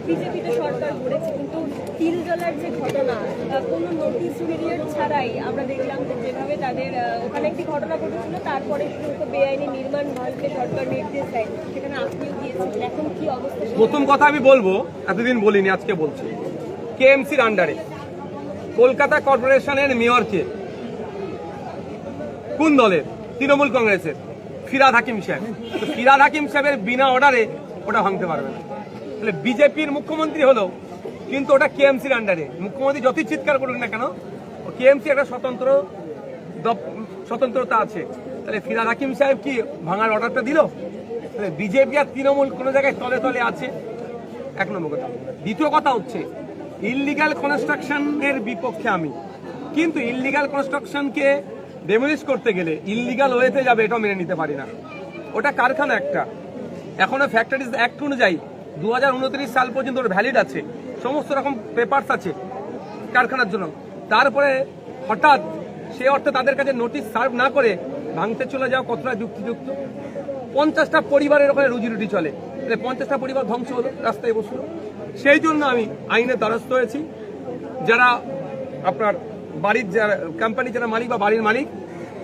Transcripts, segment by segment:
বিজেপিতে সরকার করেছে, কিন্তু তিল জ্বলার যে ঘটনা, কোনো নোটিশ পিরিয়ড ছাড়াই আমরা দেখলাম যে যেভাবে তাদের ওখানে একটি ঘটনা ঘটেছিল, তারপরে শুধু বেআইনি নির্মাণ ভাঙতে সরকার নির্দেশ দেয়, সেখানে আপনিও গিয়েছিলেন। এখন কি অবস্থা? প্রথম কথা আমি বলবো, এতদিন বলিনি, আজকে বলছি। কেএমসির আন্ডারে কলকাতা কর্পোরেশনের মেয়রকে কোন দলের? তৃণমূল কংগ্রেসের ফিরহাদ হাকিম সাহেব। তো ফিরহাদ হাকিম সাহেবের বিনা অর্ডারে ওটা ভাঙতে পারবে না। তাহলে বিজেপির মুখ্যমন্ত্রী হলো, কিন্তু ওটা কেএমসির আন্ডারে। মুখ্যমন্ত্রী যতই চিৎকার করুন না কেন, কেএমসি একটা স্বতন্ত্রতা আছে। তাহলে ফিরহাদ হাকিম সাহেব কি ভাঙার অর্ডারটা দিল? তাহলে বিজেপি আর তৃণমূল কোনো জায়গায় তলে তলে আছে। এক নম্বর কথা। দ্বিতীয় কথা হচ্ছে, ইললিগাল কনস্ট্রাকশনের বিপক্ষে আমি, কিন্তু ইললিগাল কনস্ট্রাকশনকে ডেমোলিশ করতে গেলে ইললিগাল ওয়েতে যাবে, এটাও মেনে নিতে পারি না। ওটা কারখানা একটা, এখনো ফ্যাক্টরিজ অ্যাক্ট অনুযায়ী 2029 সাল পর্যন্ত ওর ভ্যালিড আছে, সমস্ত রকম পেপারস আছে কারখানার জন্য। তারপরে হঠাৎ সে অর্থে তাদের কাছে নোটিশ সার্ভ না করে ভাঙতে চলে যাওয়া কতটা যুক্তিযুক্ত? 50টা পরিবারের ওখানে রুজি রুটি চলে, 50টা পরিবার ধ্বংস হলো, রাস্তায় বসলো। সেই জন্য আমি আইনের দ্বারস্থ হয়েছি। যারা আপনার বাড়ির যারা কোম্পানি, যারা মালিক বা বাড়ির মালিক,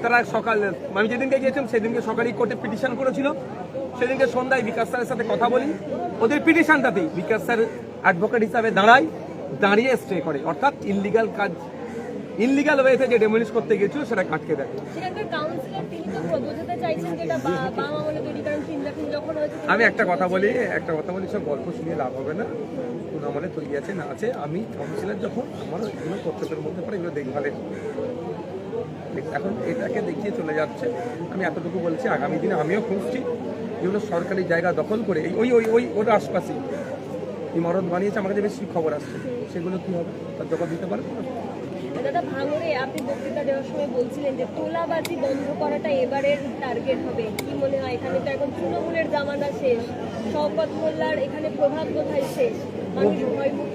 তারা আমি যেদিনকে গিয়েছিলাম সেদিনকে সকালেই কোর্টে পিটিশন করেছিল। সেদিনকে সন্ধ্যায় বিকাশ স্যারের সাথে কথা বলি, ওদের পিটিশনটাতেই বিকাশ স্যার অ্যাডভোকেট হিসাবে দাঁড়িয়ে স্টে করে, অর্থাৎ ইললিগাল কাজ, ইললিগাল ওয়েতে যে ডেমোলিশ করতে গিয়েছিল সেটা কাটকে দেয়। আমি একটা কথা বলি, সব গল্প শুনিয়ে লাভ হবে না। কোন আমলে তৈরি আছে না আছে, আমি কাউন্সিলর যখন আমার এগুলো কর্তব্যের মধ্যে পড়ে, এগুলো দেখভালের। এখন এটাকে দেখিয়ে চলে যাচ্ছে। আমি এতটুকু বলছি, আগামী দিনে আমিও খুঁজছি যেগুলো সরকারি জায়গা দখল করে ওর আশপাশে ইমারত বানিয়েছে, আমার কাছে বেশি খবর আসছে, সেগুলো কি হবে তার জবাব দিতে পারবো না। দাদা, ভাঙড়ে আপনি বক্তৃতা দেওয়ার সময় বলছিলেন যে তোলাবাজি বন্ধ করাটা এবারের টার্গেট হবে। কি মনে হয়, এখানে তো এখন তৃণমূলের জামানা শেষ, শওকত মোল্লার এখানে প্রভাব বোধহয় শেষ,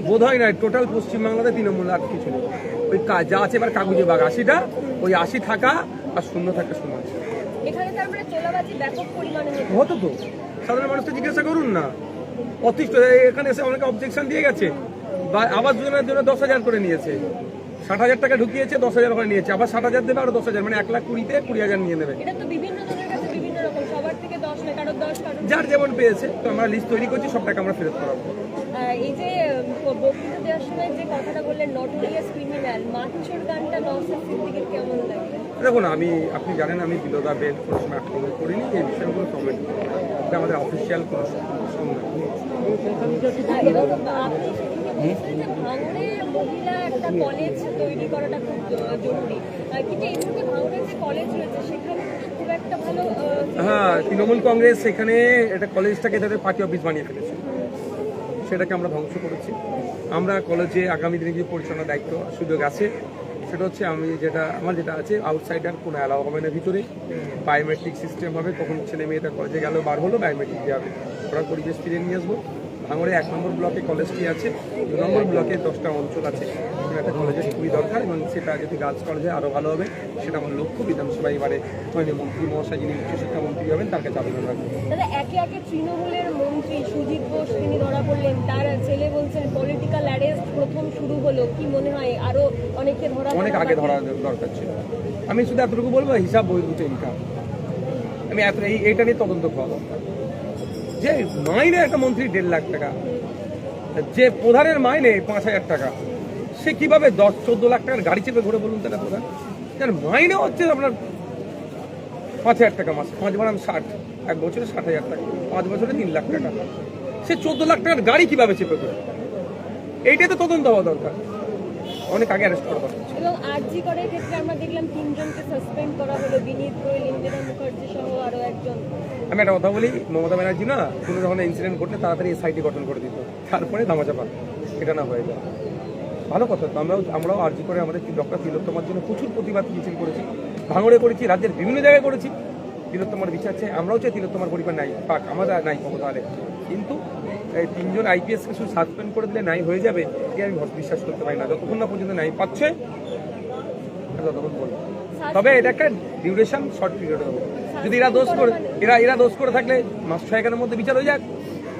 বোধহয় নয়, টোটাল পশ্চিমবাংলাতে তৃণমূল আর কিছু নেই। ওই যা আছে এবার কাগজে বাঘ 80টা, ওই 80 থাকা আর শূন্য থাকা সমান। এখানে তার মানে তোলাবাজি ব্যাপক পরিমাণে হতো তো, সাধারণ মানুষকে জিজ্ঞাসা করুন না। অতিষ্ঠ এখানে এসে অনেকে অবজেকশন দিয়ে গেছে, বা আবাস যোজনার জন্য 10,000 করে নিয়েছে, 60,000 টাকা ঢুকিয়েছে, 10,000 করে নিয়েছে, আবার 60,000 দেবে, আরো 10,000, মানে 1,20,000-তে 20,000 নিয়ে নেবে। এটা তো বিভিন্ন জনের কাছে বিভিন্ন রকম, সবার থেকে 10 না, কারো 10, কারো যার যেমন পেয়েছে। তো আমরা লিস্ট তৈরি করছি, সব টাকা আমরা ফেরত করাবো। এই যে বক্তৃতা দেওয়ার সময় যে কথাটা বললেন, নটোরিয়াস ক্রিমিনাল, মাচ্চুর গানটা নওশাদ সিদ্দিকীর কেমন লাগে? দেখুন, আপনি জানেন আমি বিলো দ্য বেল্ট কোনো সময় আক্রমণ করিনি, এই বিষয়গুলো কমেন্ট করি, এটা আমাদের অফিসিয়াল কোনো সংবাদ। ভাঙড়ে মহিলা একটা কলেজ তৈরি করাটা খুব জরুরি, কিন্তু এই মুহূর্তে ভাঙড়ে যে কলেজ রয়েছে সেখানে খুব একটা ভালো। হ্যাঁ, তৃণমূল কংগ্রেস সেখানে এটা কলেজটাকে তাদের পার্টি অফিস বানিয়ে ফেলেছে, সেটাকে আমরা ধ্বংস করেছি। আমরা কলেজে আগামী দিনে যে পরিচালনার দায়িত্ব সুযোগ আছে, সেটা হচ্ছে আমার যেটা আছে, আউটসাইডার কোনো অ্যালাউ হবে না ভিতরে। বায়োমেট্রিক সিস্টেম হবে, কখন ছেলে মেয়েটা কলেজে গেল বার হলো বায়োমেট্রিক দিয়ে হবে, ওরা পরিবেশ ফিরে নিয়ে আসবো। ভাঙড়ে 1 নম্বর ব্লকে কলেজটি আছে, 2 নম্বর ব্লকে 10টা অঞ্চল আছে, একটা কলেজের খুবই দরকার, এবং সেটা যদি গার্লস কলেজে আরও ভালো হবে, সেটা আমার লক্ষ্য। বিধানসভা এবারে মন্ত্রী মহাশয়, যিনি উচ্চশিক্ষা মন্ত্রী হবেন, তার কাছে আবেদন রাখবো। দাদা, একে একে তৃণমূলের মন্ত্রী সুজিত বোস তিনি ধরা পড়লেন, তার ছেলে বলছেন পলিটিক্যাল অ্যারেস্ট প্রথম শুরু হলো, কি মনে হয় আরো অনেকে অনেক আগে ধরা দরকার ছিল? আমি শুধু এতটুকু বলবো, হিসাব বহির্ভূত ইনকাম, আমি এইটা নিয়ে তদন্ত করা দরকার। যে মাইনে একটা মন্ত্রী 1.5 লাখ টাকা, যে প্রধানের মাইনে 5,000 টাকা, সে কিভাবে 10-14 লাখ টাকার গাড়ি চেপে ঘুরে বলুন তাহলে? প্রধান যার মাইনে হচ্ছে আপনার 5,000 টাকা মাসে, 5 বার 60, 1 বছরে 60,000 টাকা, 5 বছরে 3 লাখ টাকা, সে 14 লাখ টাকার গাড়ি কিভাবে চেপে ঘুরে? এইটাই তো তদন্ত হওয়া দরকার, অনেক আগে অ্যারেস্ট করা দরকার। এবং আরজি করার ক্ষেত্রে আমরা দেখলাম 3 জনকে সাসপেন্ড করা হলো, বিনীত গোয়েল, ইন্দিরা মুখার্জি সহ আরো একজন। আমি একটা কথা বলি, মমতা ব্যানার্জি না কোনো ধরনের ইনসিডেন্ট ঘটলে তাড়াতাড়ি এসআইটি গঠন করে দিত, তারপরে ধামাচাপা, এটা না হয়ে যায়। ভালো কথা তো, আমরাও আরজি করে আমাদের ডক্টর তিলোত্তমার জন্য প্রচুর প্রতিবাদ মিছিল করেছি, ভাঙড়ে করেছি, রাজ্যের বিভিন্ন জায়গায় করেছি। তিলোত্তমার বিচার চাই, আমরাও চাই তিলোত্তমার পরিবার নাই পাক, আমাদের নাই ক্ষমতালে। কিন্তু এই 3 জন আইপিএসকে শুধু সাসপেন্ড করে দিলে নাই হয়ে যাবে, এ আমি বিশ্বাস করতে পারি না। যতক্ষণ না পর্যন্ত নাই পাচ্ছে ততক্ষণ বলবো। তবে এটা একটা ডিউরেশন শর্ট পিরিয়ড হবে। যদি এরা দোষ করে থাকলে মাস 6-1 মধ্যে বিচার হয়ে যাক,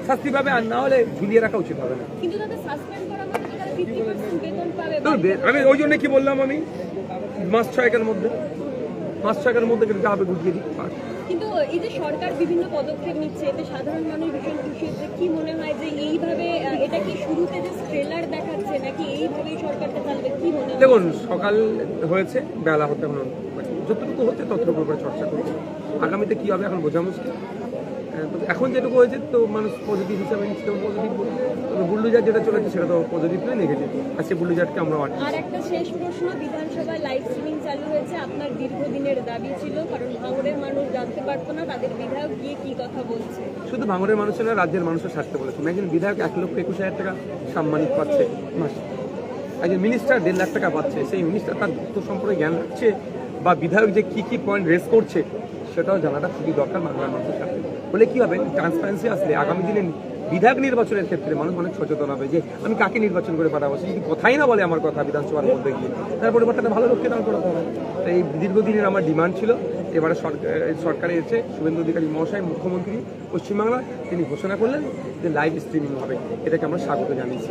শাস্তি পাবে, আর না হলে ঝুলিয়ে রাখা উচিত হবে না। কিন্তু তাদের সাসপেন্ড করা মানে তো তারা 50% বেতন পাবে। তো আমি ওই জন্য কি বললাম, আমি মাস ছয়েকের মধ্যে কিন্তু যাবে গুটিয়ে দিই। কিন্তু এই যে সরকার বিভিন্ন পদক্ষেপ নিচ্ছে, এতে সাধারণ মানুষ ভীষণ খুশি হচ্ছে। কি মনে হয় যে এইভাবে এটা কি শুরুতে যে ট্রেলার দেখাচ্ছে নাকি এইভাবেই সরকারটা চালবে, কি মনে হয়? দেখুন, সকাল হয়েছে, বেলা হতে এখন যতটুকু হচ্ছে ততটুকু উপরে চর্চা করছে। আগামীতে কি হবে এখন বোঝা মুশকিল। তো এখন যেটুকু হয়েছে তো মানুষ পজিটিভ হিসাবে নিচ্ছে, পজিটিভ বলছে। তবে বুল্ডুজার যেটা চলেছে সেটা তো পজিটিভ নয়, নেগেটিভ। আজকে বুল্ডুজারকে আমরা আর একটা শেষ প্রশ্ন, বিধানসভায় লাইভ স্ট্রিমিং চালু হয়েছে, আপনার দীর্ঘদিনের দাবি ছিল, কারণ ভাঙড়ের মানুষ জানতে পারতো না তাদের বিধায়ক গিয়ে কি কথা বলছে। শুধু ভাঙড়ের মানুষের না, রাজ্যের মানুষের স্বার্থে বলেছেন। একজন বিধায়ক 1,21,000 টাকা সম্মানিত পাচ্ছে মাসে, একজন মিনিস্টার 1.5 লাখ টাকা পাচ্ছে। সেই মিনিস্টার তার তথ্য সম্পর্কে জ্ঞান রাখছে বা বিধায়ক যে কি পয়েন্ট রেজ করছে সেটাও জানাটা খুবই দরকার বাংলার মানুষের সাথে। বলে কি হবে, ট্রান্সপারেন্সি আসলে আগামী দিনে বিধায়ক নির্বাচনের ক্ষেত্রে মানুষ অনেক সচেতন হবে যে আমি কাকে নির্বাচন করে পাঠাবো। সে যদি কথাই না বলে আমার কথা বিধানসভার মধ্যে গিয়ে, তার পরিবর্তে ভালো লোককে দান করাতে হবে। তো এই দীর্ঘদিনের আমার ডিমান্ড ছিল। এবারে সরকারে এসে শুভেন্দু অধিকারী মহাশয়, মুখ্যমন্ত্রী পশ্চিমবাংলা, তিনি ঘোষণা করলেন যে লাইভ স্ট্রিমিং হবে। এটাকে আমরা স্বাগত জানিয়েছি।